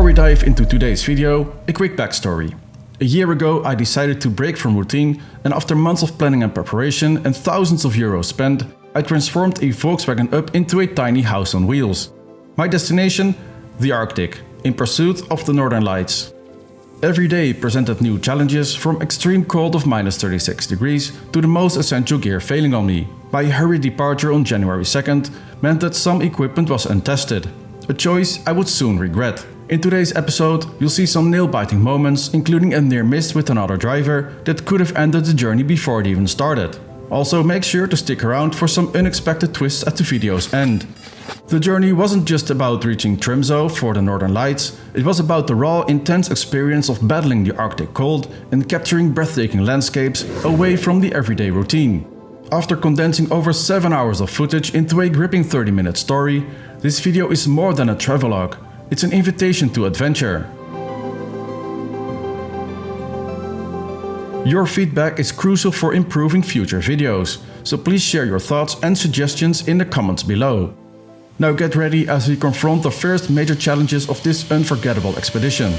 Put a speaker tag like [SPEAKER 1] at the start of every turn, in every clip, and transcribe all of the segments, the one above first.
[SPEAKER 1] we dive into today's video, a quick backstory. A year ago I decided to break from routine, and after months of planning and preparation and thousands of euros spent, I transformed a Volkswagen Up into a tiny house on wheels. My destination? The Arctic, in pursuit of the Northern Lights. Every day presented new challenges, from extreme cold of -36 degrees to the most essential gear failing on me. My hurried departure on January 2nd meant that some equipment was untested, a choice I would soon regret. In today's episode, you'll see some nail-biting moments, including a near miss with another driver that could have ended the journey before it even started. Also, make sure to stick around for some unexpected twists at the video's end. The journey wasn't just about reaching Tromsø for the Northern Lights, it was about the raw, intense experience of battling the Arctic cold and capturing breathtaking landscapes away from the everyday routine. After condensing over 7 hours of footage into a gripping 30-minute story, this video is more than a travelogue, it's an invitation to adventure. Your feedback is crucial for improving future videos, so please share your thoughts and suggestions in the comments below. Now get ready as we confront the first major challenges of this unforgettable expedition.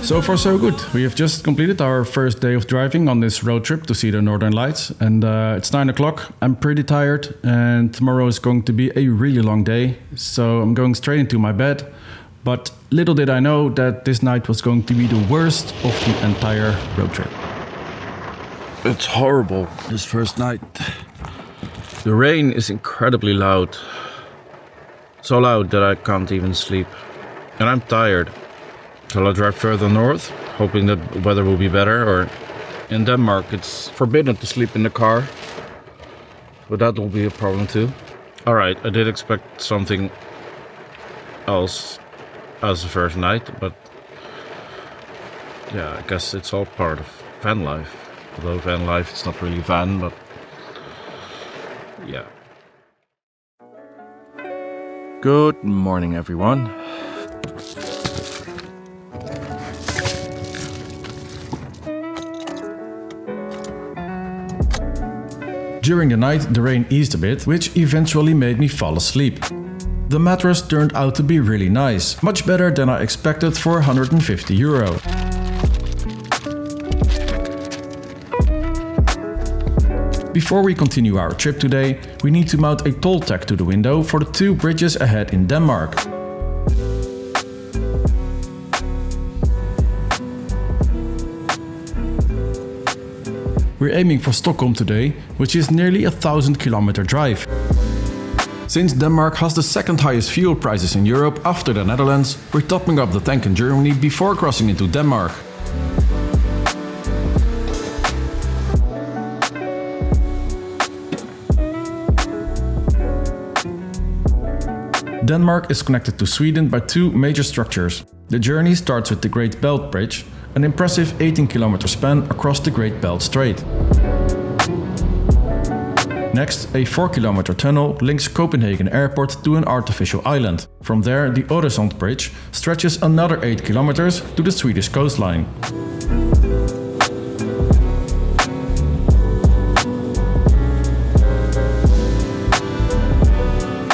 [SPEAKER 1] So far so good. We have just completed our first day of driving on this road trip to see the Northern Lights, and it's 9 o'clock. I'm pretty tired and tomorrow is going to be a really long day, so I'm going straight into my bed. But little did I know that this night was going to be the worst of the entire road trip. It's horrible, this first night. The rain is incredibly loud. So loud that I can't even sleep. And I'm tired. Shall I drive further north, hoping that the weather will be better? Or in Denmark it's forbidden to sleep in the car, but that will be a problem too. Alright, I did expect something else as the first night, but yeah, I guess it's all part of van life. Although van life, it's not really van, but yeah. Good morning, everyone. During the night, the rain eased a bit, which eventually made me fall asleep. The mattress turned out to be really nice, much better than I expected for €150. Before we continue our trip today, we need to mount a toll tag to the window for the 2 bridges ahead in Denmark. We're aiming for Stockholm today, which is nearly a 1,000-kilometer drive. Since Denmark has the second highest fuel prices in Europe after the Netherlands, we're topping up the tank in Germany before crossing into Denmark. Denmark is connected to Sweden by 2 major structures. The journey starts with the Great Belt Bridge, an impressive 18-kilometer span across the Great Belt Strait. Next, a 4-kilometer tunnel links Copenhagen airport to an artificial island. From there, the Øresund bridge stretches another 8 kilometers to the Swedish coastline.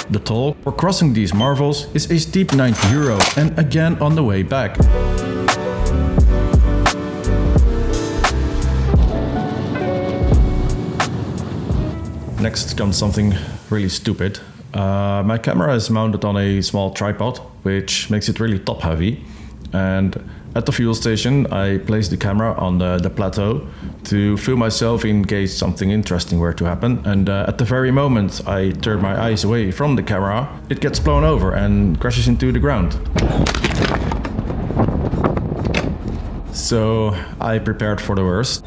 [SPEAKER 1] The toll for crossing these marvels is a steep €90 and again on the way back. Next comes something really stupid. My camera is mounted on a small tripod, which makes it really top heavy. And at the fuel station, I place the camera on the plateau to film myself in case something interesting were to happen. And at the very moment I turn my eyes away from the camera, it gets blown over and crashes into the ground. So I prepared for the worst.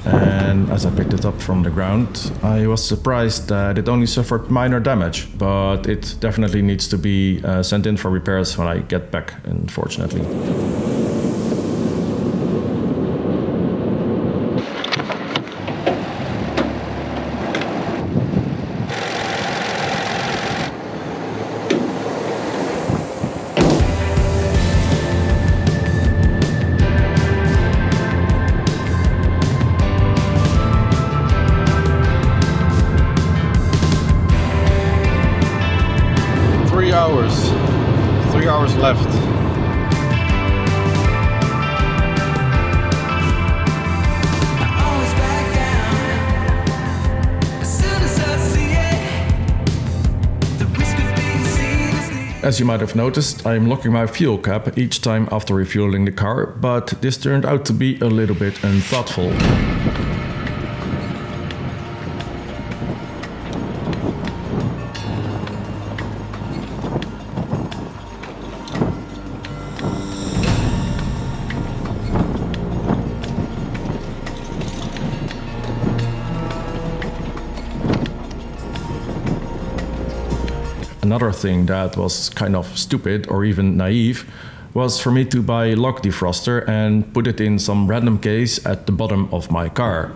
[SPEAKER 1] And as I picked it up from the ground, I was surprised that it only suffered minor damage, but it definitely needs to be sent in for repairs when I get back, unfortunately. Three hours left. As you might have noticed, I'm locking my fuel cap each time after refueling the car, but this turned out to be a little bit unthoughtful. Another thing that was kind of stupid or even naive was for me to buy a lock defroster and put it in some random case at the bottom of my car.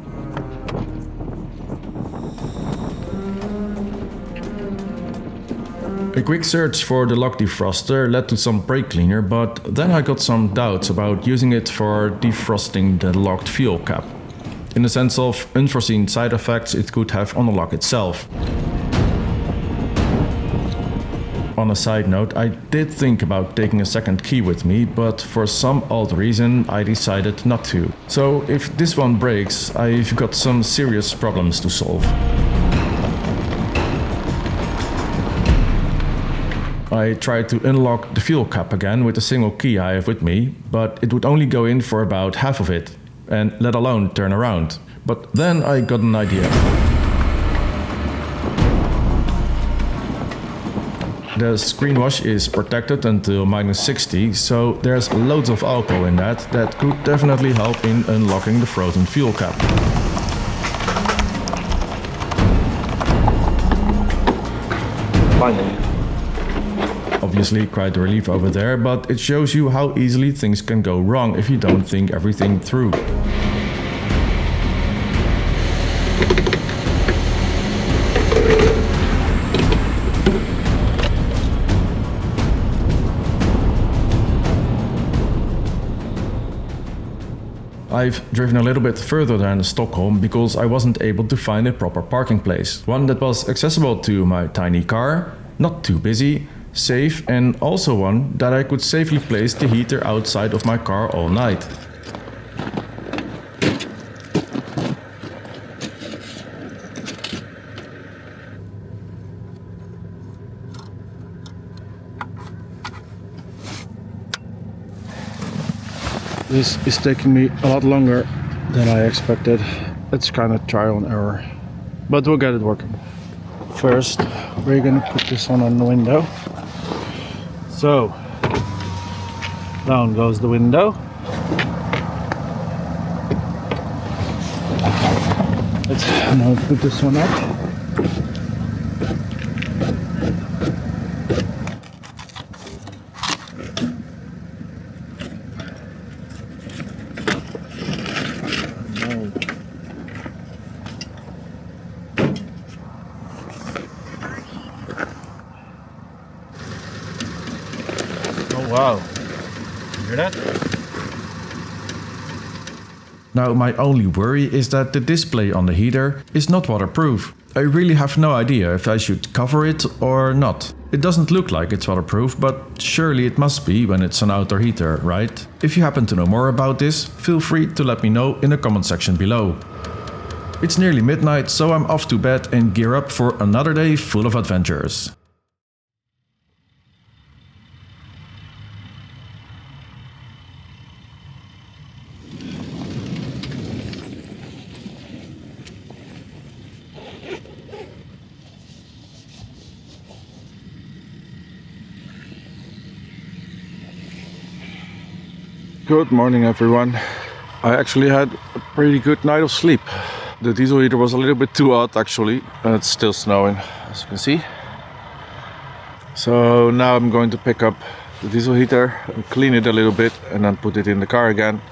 [SPEAKER 1] A quick search for the lock defroster led to some brake cleaner, but then I got some doubts about using it for defrosting the locked fuel cap, in the sense of unforeseen side effects it could have on the lock itself. On a side note, I did think about taking a second key with me, but for some odd reason I decided not to. So if this one breaks, I've got some serious problems to solve. I tried to unlock the fuel cap again with a single key I have with me, but it would only go in for about half of it, and let alone turn around. But then I got an idea. The screen wash is protected until -60, so there's loads of alcohol in that could definitely help in unlocking the frozen fuel cap. Finally. Obviously quite a relief over there, but it shows you how easily things can go wrong if you don't think everything through. I've driven a little bit further than Stockholm because I wasn't able to find a proper parking place. One that was accessible to my tiny car, not too busy, safe, and also one that I could safely place the heater outside of my car all night. This is taking me a lot longer than I expected. It's kind of trial and error, but we'll get it working. First, we're gonna put this on the window. So, down goes the window. Let's now put this one up. Wow. Hear that? Now my only worry is that the display on the heater is not waterproof. I really have no idea if I should cover it or not. It doesn't look like it's waterproof, but surely it must be when it's an outdoor heater, right? If you happen to know more about this, feel free to let me know in the comment section below. It's nearly midnight, so I'm off to bed and gear up for another day full of adventures. Good morning everyone. I actually had a pretty good night of sleep. The diesel heater was a little bit too hot actually, and it's still snowing as you can see. So now I'm going to pick up the diesel heater and clean it a little bit and then put it in the car again.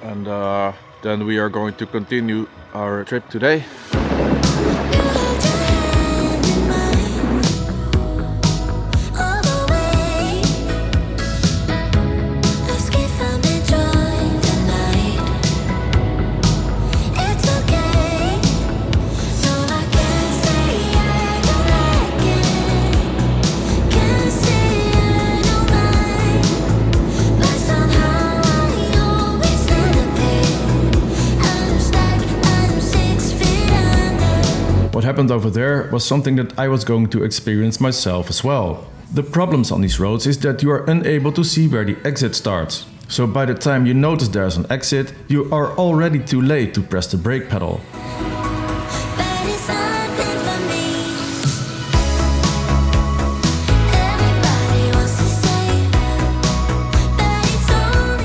[SPEAKER 1] And then we are going to continue our trip today. What happened over there was something that I was going to experience myself as well. The problems on these roads is that you are unable to see where the exit starts. So by the time you notice there's an exit, you are already too late to press the brake pedal.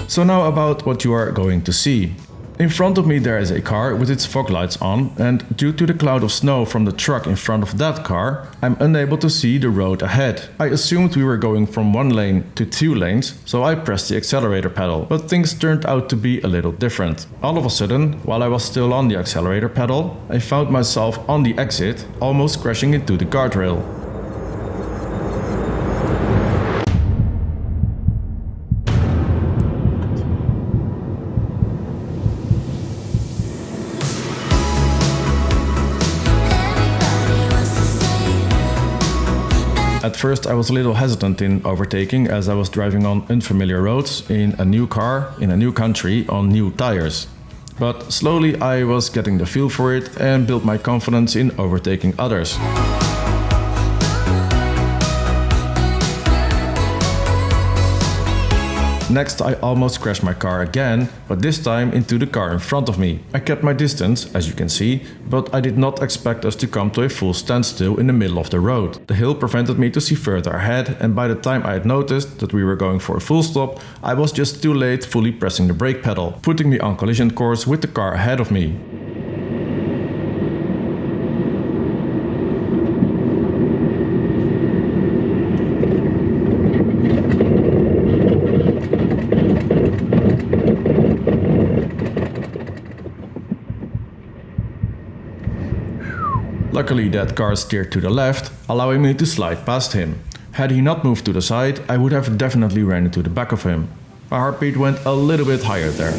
[SPEAKER 1] So now about what you are going to see. In front of me there is a car with its fog lights on, and due to the cloud of snow from the truck in front of that car, I'm unable to see the road ahead. I assumed we were going from one lane to 2 lanes, so I pressed the accelerator pedal, but things turned out to be a little different. All of a sudden, while I was still on the accelerator pedal, I found myself on the exit, almost crashing into the guardrail. At first I was a little hesitant in overtaking as I was driving on unfamiliar roads, in a new car, in a new country, on new tires. But slowly I was getting the feel for it and built my confidence in overtaking others. Next I almost crashed my car again, but this time into the car in front of me. I kept my distance, as you can see, but I did not expect us to come to a full standstill in the middle of the road. The hill prevented me to see further ahead, and by the time I had noticed that we were going for a full stop, I was just too late fully pressing the brake pedal, putting me on collision course with the car ahead of me. Luckily that car steered to the left, allowing me to slide past him. Had he not moved to the side, I would have definitely ran into the back of him. My heartbeat went a little bit higher there.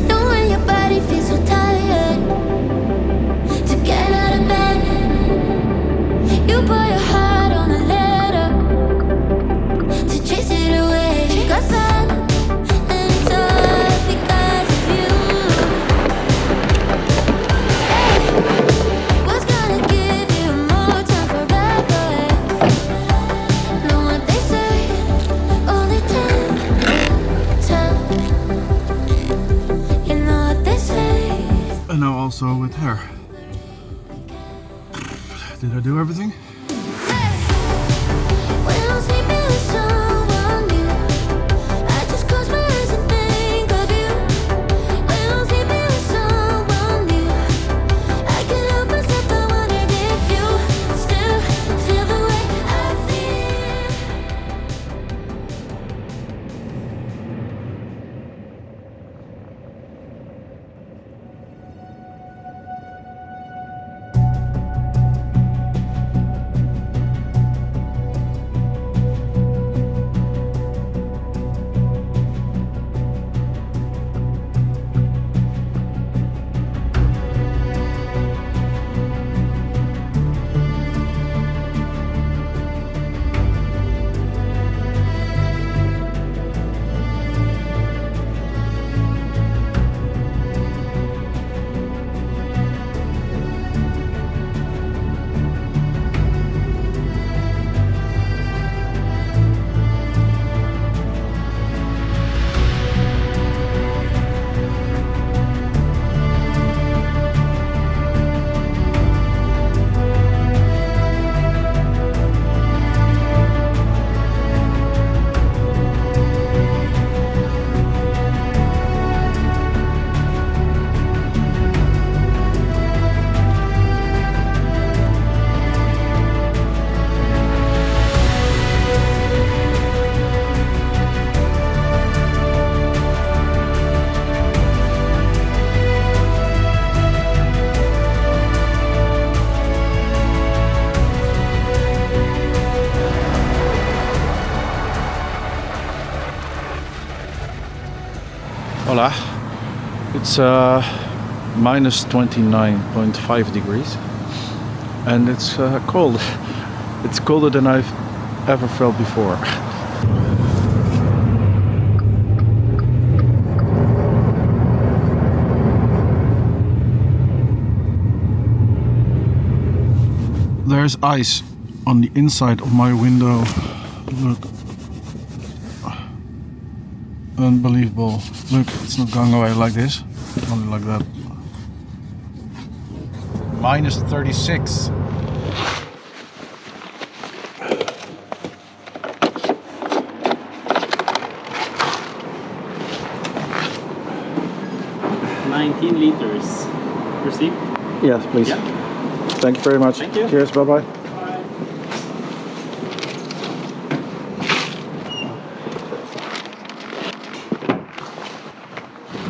[SPEAKER 2] Knowing your body feels so tired to get out of bed. You put your heart on a letter to chase it away. Got silent and it's all because of you. Hey, what's gonna give you more time forever? Know what they say, only time will tell. You know what they say.
[SPEAKER 1] And now also with her. Did I do everything?
[SPEAKER 2] When I'm sleeping with someone new, I just close my eyes and think of you. When I'm sleeping with someone new, I can't help myself, I wondered if you still feel the way I feel.
[SPEAKER 1] Hola. It's minus 29.5 degrees and it's cold. It's colder than I've ever felt before. There's ice on the inside of my window. Look. Unbelievable. Look, it's not going away like this. Only like that. Minus 36.
[SPEAKER 3] $19. Receipt?
[SPEAKER 1] Yes, please.
[SPEAKER 3] Yeah.
[SPEAKER 1] Thank you very much.
[SPEAKER 3] Thank you.
[SPEAKER 1] Cheers, bye bye.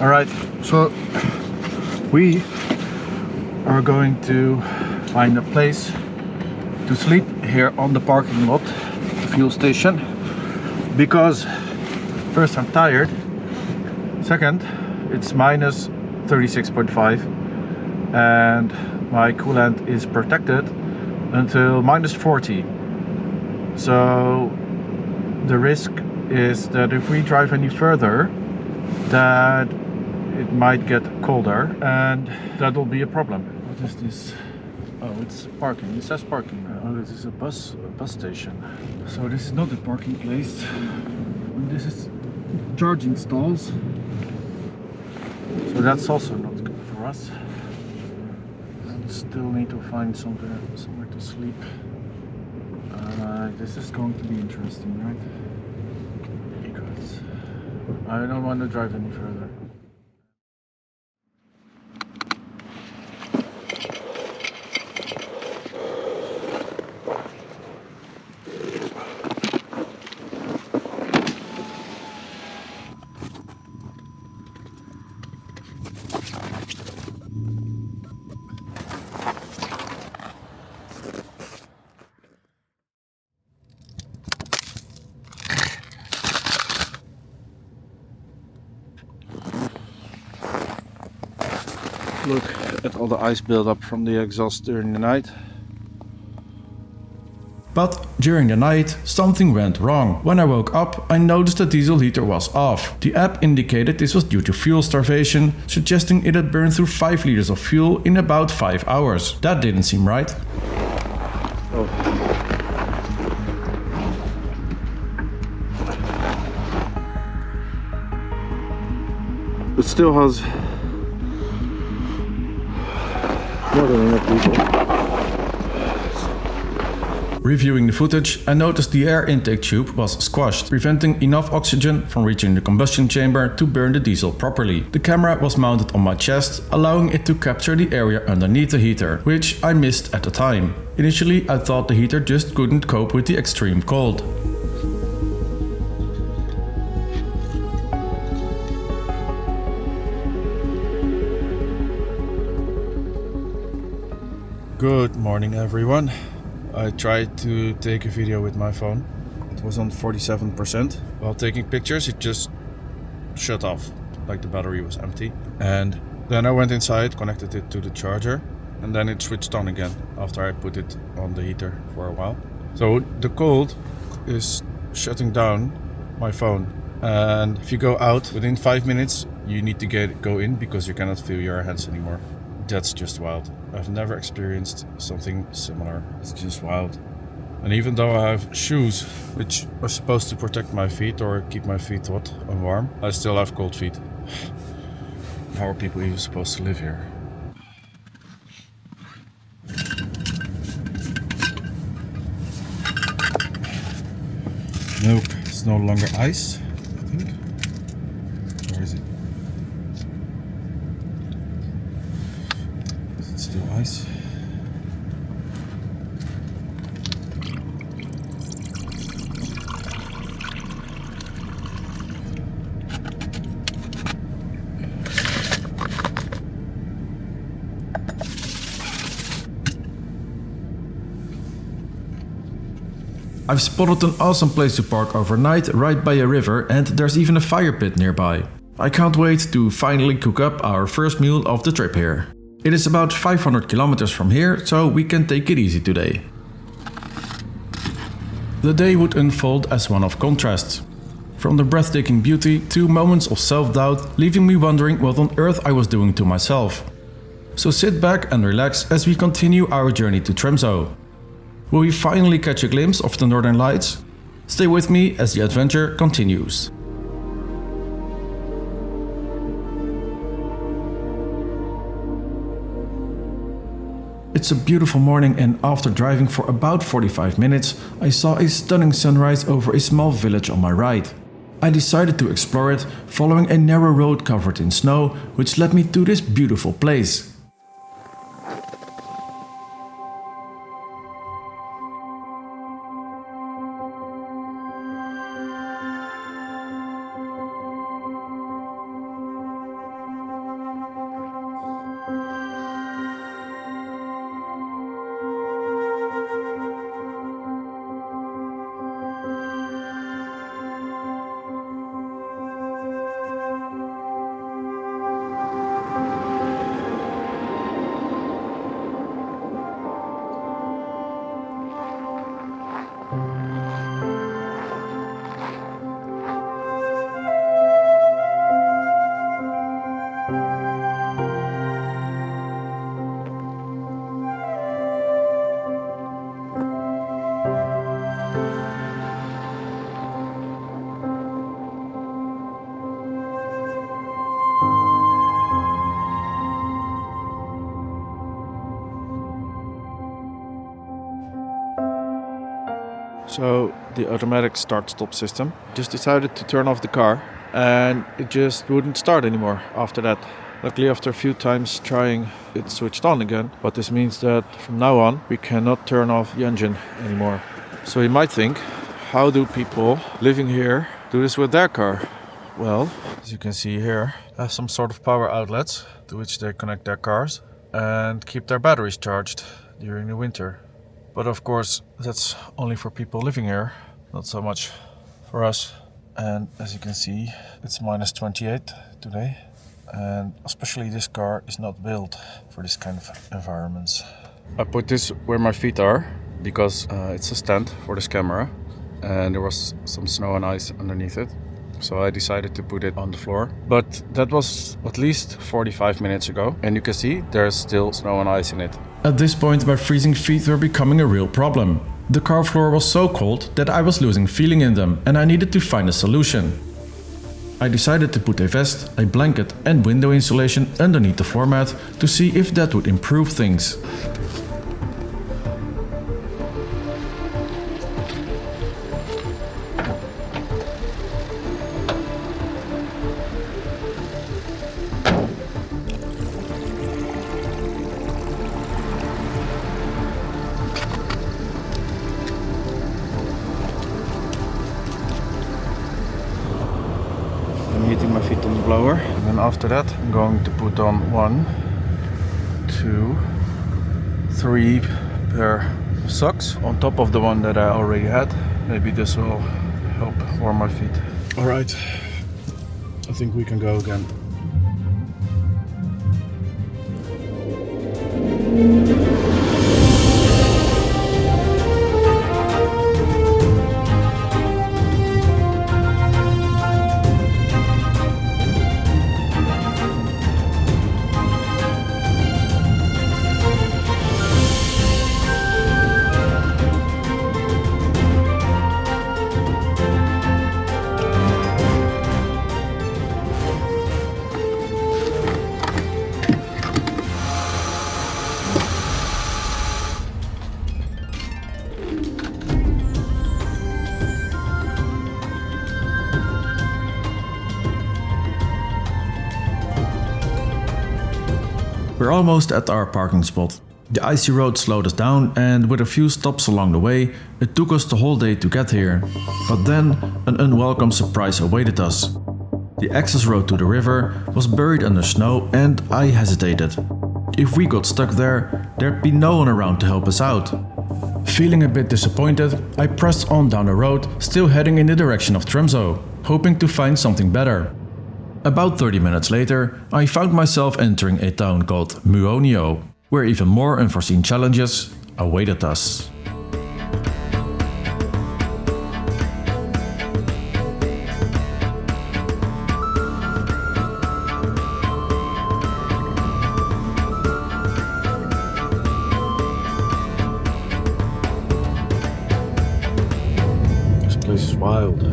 [SPEAKER 1] Alright, so we are going to find a place to sleep here on the parking lot, the fuel station, because first I'm tired, second it's minus 36.5 and my coolant is protected until minus 40. So the risk is that if we drive any further, that it might get colder and that will be a problem. What is this? Oh, it's parking. It says parking. Oh, this is a bus station. So this is not a parking place. This is charging stalls. So that's also not good for us. And still need to find somewhere to sleep. This is going to be interesting, right? Because I don't want to drive any further. Look at all the ice buildup from the exhaust during the night. But during the night, something went wrong. When I woke up, I noticed the diesel heater was off. The app indicated this was due to fuel starvation, suggesting it had burned through 5 liters of fuel in about 5 hours. That didn't seem right. Oh. It still has more than enough diesel. Reviewing the footage, I noticed the air intake tube was squashed, preventing enough oxygen from reaching the combustion chamber to burn the diesel properly. The camera was mounted on my chest, allowing it to capture the area underneath the heater, which I missed at the time. Initially, I thought the heater just couldn't cope with the extreme cold. Good morning, everyone. I tried to take a video with my phone. It was on 47%. While taking pictures, it just shut off, like the battery was empty. And then I went inside, connected it to the charger, and then it switched on again after I put it on the heater for a while. So the cold is shutting down my phone. And if you go out within 5 minutes, you need to go in because you cannot feel your hands anymore. That's just wild. I've never experienced something similar. It's just wild. And even though I have shoes which are supposed to protect my feet or keep my feet hot and warm, I still have cold feet. How are people even supposed to live here? Nope, it's no longer ice, I think. Where is it? Is it still ice? I've spotted an awesome place to park overnight right by a river, and there's even a fire pit nearby. I can't wait to finally cook up our first meal of the trip here. It is about 500 kilometers from here, so we can take it easy today. The day would unfold as one of contrasts. From the breathtaking beauty to moments of self-doubt, leaving me wondering what on earth I was doing to myself. So sit back and relax as we continue our journey to Tromsø. Will we finally catch a glimpse of the Northern Lights? Stay with me as the adventure continues. It's a beautiful morning, and after driving for about 45 minutes, I saw a stunning sunrise over a small village on my right. I decided to explore it, following a narrow road covered in snow, which led me to this beautiful place. So the automatic start-stop system just decided to turn off the car, and it just wouldn't start anymore after that. Luckily, after a few times trying, it switched on again, but this means that from now on we cannot turn off the engine anymore. So you might think, how do people living here do this with their car? Well, as you can see here, I have some sort of power outlets to which they connect their cars and keep their batteries charged during the winter. But of course, that's only for people living here, not so much for us. And as you can see, it's minus 28 today. And especially this car is not built for this kind of environments. I put this where my feet are because it's a stand for this camera. And there was some snow and ice underneath it. So I decided to put it on the floor. But that was at least 45 minutes ago. And you can see there's still snow and ice in it. At this point, my freezing feet were becoming a real problem. The car floor was so cold that I was losing feeling in them, and I needed to find a solution. I decided to put a vest, a blanket and window insulation underneath the floor mat to see if that would improve things. Heating my feet on the blower, and then after that I'm going to put on 1, 2, 3 pair of socks on top of the one that I already had. Maybe this will help warm my feet. Alright, I think we can go again. We're almost at our parking spot. The icy road slowed us down, and with a few stops along the way, it took us the whole day to get here. But then, an unwelcome surprise awaited us. The access road to the river was buried under snow, and I hesitated. If we got stuck there, there'd be no one around to help us out. Feeling a bit disappointed, I pressed on down the road, still heading in the direction of Tromsø, hoping to find something better. About 30 minutes later, I found myself entering a town called Muonio, where even more unforeseen challenges awaited us.
[SPEAKER 4] This place is wild.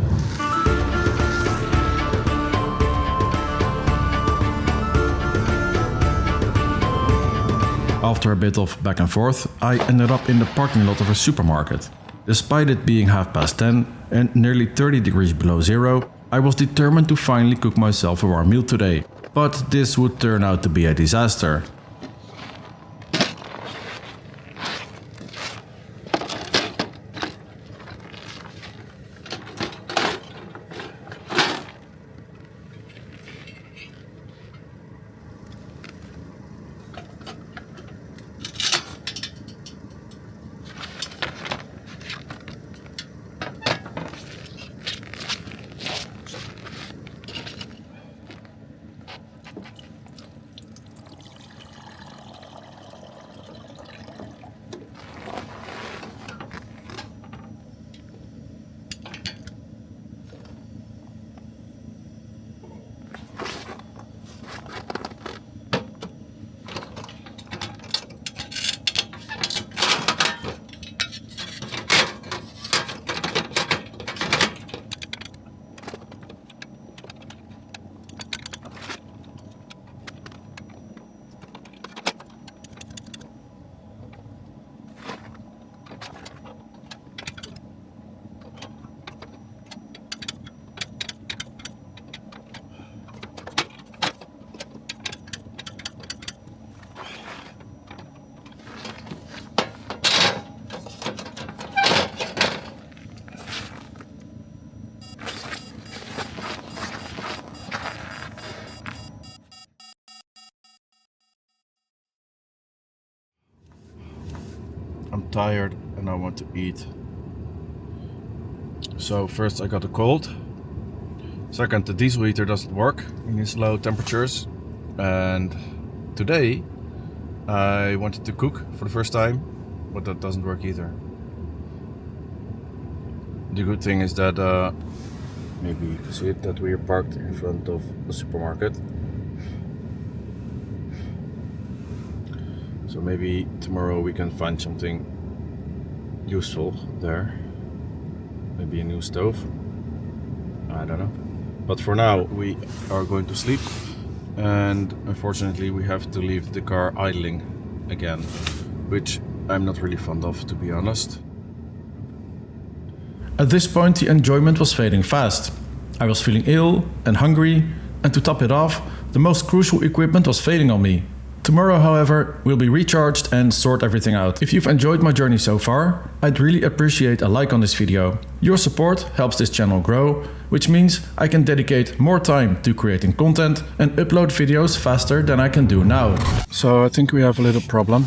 [SPEAKER 1] After a bit of back and forth, I ended up in the parking lot of a supermarket. Despite it being 10:30 and nearly 30 degrees below zero, I was determined to finally cook myself a warm meal today. But this would turn out to be a disaster.
[SPEAKER 4] I'm tired and I want to eat. So first I got a cold. Second, the diesel heater doesn't work in these low temperatures. And today I wanted to cook for the first time, but that doesn't work either. The good thing is that maybe you can see it, that we are parked in front of a supermarket. So maybe tomorrow we can find something useful there. Maybe a new stove. I don't know. But for now we are going to sleep, and unfortunately we have to leave the car idling again, which I'm not really fond of, to be honest.
[SPEAKER 1] At this point the enjoyment was fading fast. I was feeling ill and hungry, and to top it off, the most crucial equipment was failing on me. Tomorrow, however, we'll be recharged and sort everything out. If you've enjoyed my journey so far, I'd really appreciate a like on this video. Your support helps this channel grow, which means I can dedicate more time to creating content and upload videos faster than I can do now.
[SPEAKER 4] So I think we have a little problem.